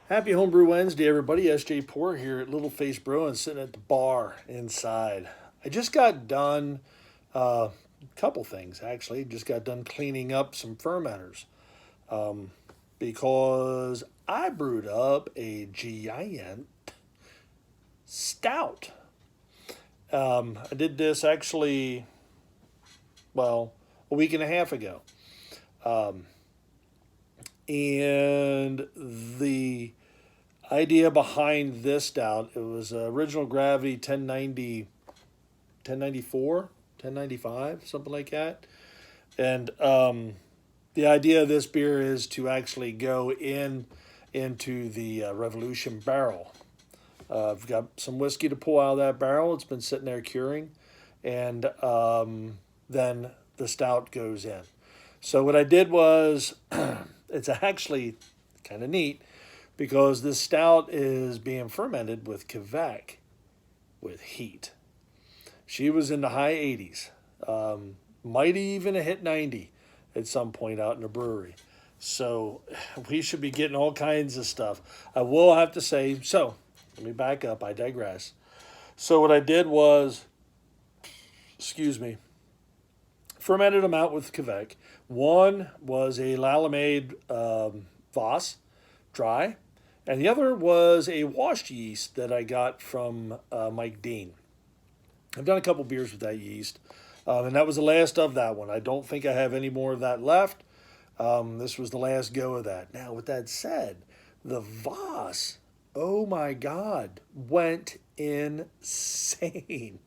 Happy Homebrew Wednesday, everybody. SJ Poor here at Little Face Brewing, sitting at the bar inside. I just got done, a couple things actually. Just got done cleaning up some fermenters because I brewed up a giant stout. I did this actually, well, a week and a half ago. Um, and the idea behind this stout, it was original gravity 1090, 1094, 1095, something like that. And the idea of this beer is to actually go into the Revolution barrel. I've got some whiskey to pull out of that barrel. It's been sitting there curing, and then the stout goes in. So what I did was, it's actually kind of neat because this stout is being fermented with Quebec with heat. She was in the high 80s, might even have hit 90 at some point out in the brewery. So we should be getting all kinds of stuff. I will have to say, so let me back up, I digress. So what I did was, excuse me, fermented them out with Quebec. One was a Lalamade Voss, dry, and the other was a washed yeast that I got from Mike Dean. I've done a couple beers with that yeast, and that was the last of that one. I don't think I have any more of that left. This was the last go of that. Now, with that said, the Voss, oh my God, went insane.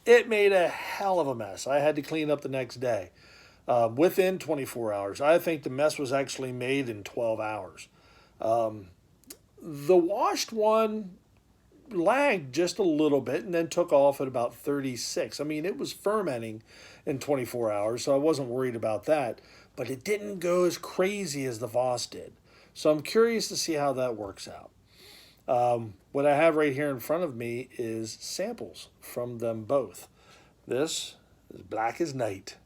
It made a hell of a mess. I had to clean up the next day. Within 24 hours. I think the mess was actually made in 12 hours. The washed one lagged just a little bit and then took off at about 36. I mean, it was fermenting in 24 hours, so I wasn't worried about that. But it didn't go as crazy as the Voss did. So I'm curious to see how that works out. What I have right here in front of me is samples from them both. This is black as night,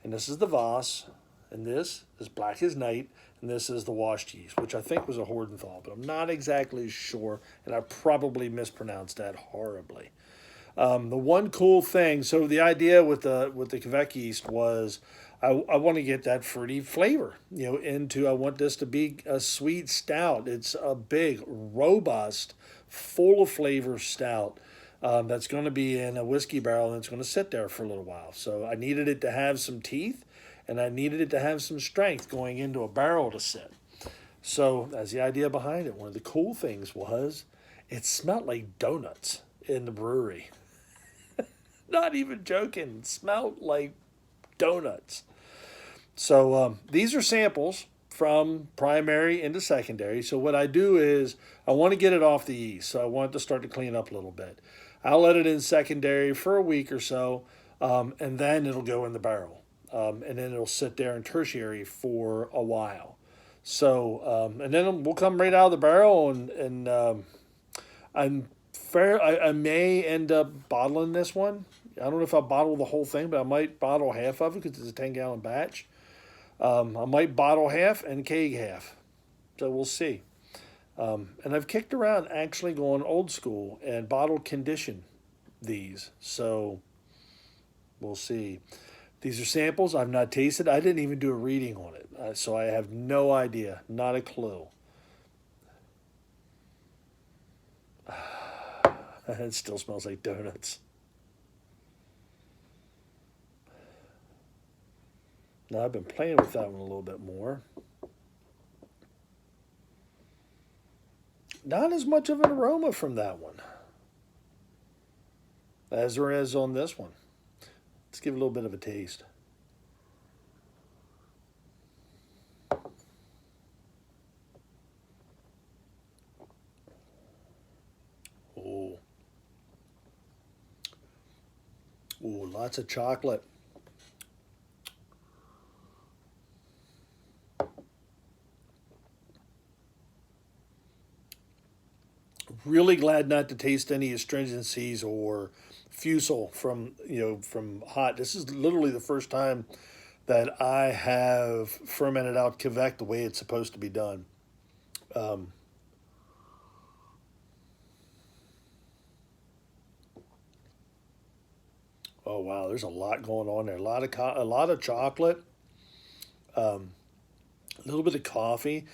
and this is the Voss, and this is black as night, and this is the washed yeast, which I think was a Hordenthal, but I'm not exactly sure, and I probably mispronounced that horribly. The one cool thing, so the idea with the Quebec yeast was I want to get that fruity flavor, into, I want this to be a sweet stout. It's a big, robust, full of flavor stout that's going to be in a whiskey barrel and it's going to sit there for a little while. So I needed it to have some teeth and I needed it to have some strength going into a barrel to sit. So that's the idea behind it. One of the cool things was it smelled like donuts in the brewery. Not even joking. It smelled like donuts. So these are samples from primary into secondary. So what I do is I want to get it off the yeast. So I want it to start to clean up a little bit. I'll let it in secondary for a week or so, and then it'll go in the barrel. And then it'll sit there in tertiary for a while. So, and then we'll come right out of the barrel, and I'm fair. I may end up bottling this one. I don't know if I'll bottle the whole thing, but I might bottle half of it because it's a 10-gallon batch. I might bottle half and keg half. So we'll see. And I've kicked around actually going old school and bottle condition these. So we'll see. These are samples I've not tasted. I didn't even do a reading on it. So I have no idea. Not a clue. It still smells like donuts. Now, I've been playing with that one a little bit more. Not as much of an aroma from that one as there is on this one. Let's give it a little bit of a taste. Oh. Ooh, lots of chocolate. Really glad not to taste any astringencies or fusel from hot. This is literally the first time that I have fermented out Quebec the way it's supposed to be done. Um, Oh wow, there's a lot going on there. A lot of chocolate, a little bit of coffee.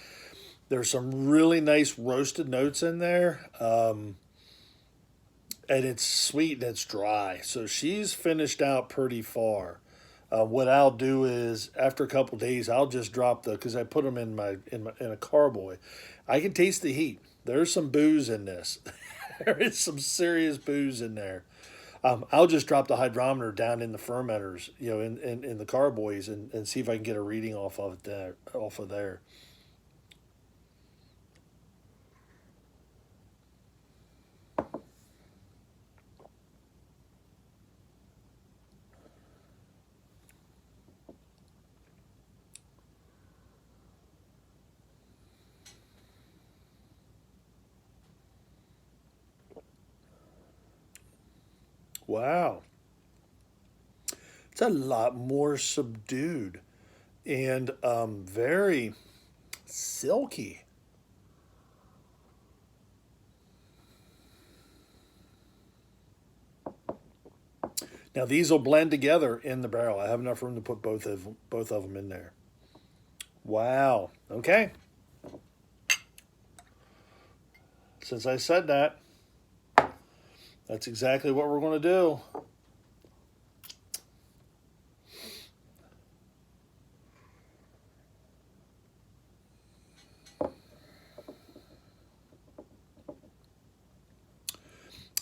There's some really nice roasted notes in there, and it's sweet and it's dry. So she's finished out pretty far. What I'll do is after a couple days, I'll just drop because I put them in a carboy. I can taste the heat. There's some booze in this. There is some serious booze in there. I'll just drop the hydrometer down in the fermenters, in the carboys, and see if I can get a reading off of there. Off of there. Wow, it's a lot more subdued and very silky. Now these will blend together in the barrel. I have enough room to put both of them in there. Wow. Okay. Since I said that, that's exactly what we're going to do.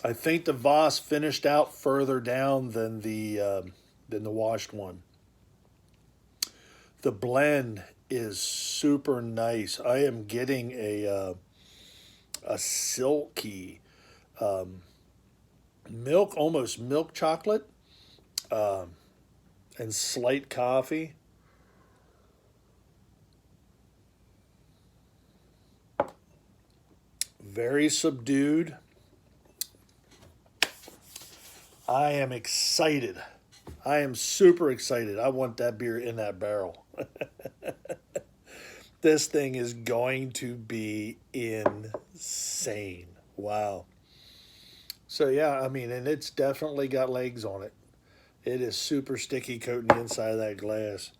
I think the Voss finished out further down than the washed one. The blend is super nice. I am getting a silky milk, almost milk chocolate, um, and slight coffee. Very subdued. I am excited. I am super excited. I want that beer in that barrel. This thing is going to be insane. Wow. So yeah, I mean, and it's definitely got legs on it. It is super sticky coating the inside of that glass.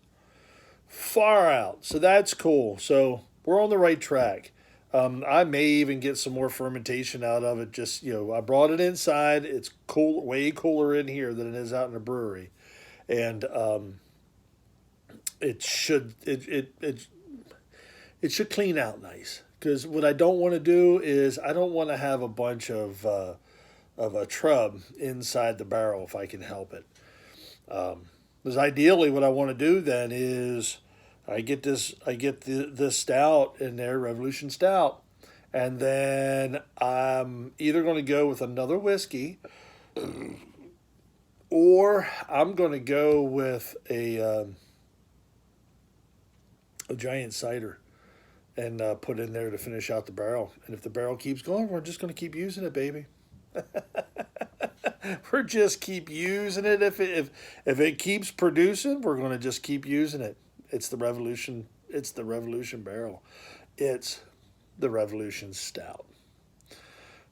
Far out. So that's cool. So we're on the right track. I may even get some more fermentation out of it. Just I brought it inside. It's cool, way cooler in here than it is out in the brewery, and it should it should clean out nice. Because what I don't want to do is I don't want to have a bunch of a trub inside the barrel if I can help it. Because ideally, what I want to do then is I get the stout in there, Revolution Stout, and then I'm either going to go with another whiskey, or I'm going to go with a giant cider and put in there to finish out the barrel. And if the barrel keeps going, we're just going to keep using it, baby. We're just keep using it. If it keeps producing, we're going to just keep using it. It's the Revolution. It's the Revolution barrel. It's the Revolution Stout.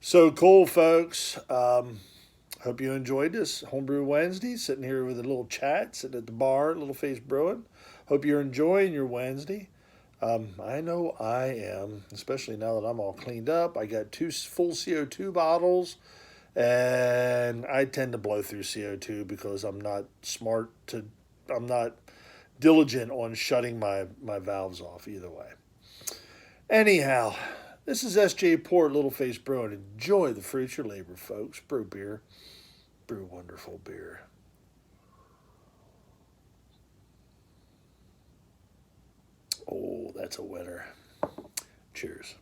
So cool, folks. Hope you enjoyed this Homebrew Wednesday. Sitting here with a little chat, sitting at the bar, Little Face Brewing. Hope you're enjoying your Wednesday. I know I am, especially now that I'm all cleaned up. I got 2 full CO2 bottles, and I tend to blow through CO2 because I'm not diligent on shutting my valves off either way. Anyhow, this is SJ Port, Little Face Brewing. Enjoy the fruits of your labor, folks. Brew beer. Brew wonderful beer. Oh, that's a winner. Cheers.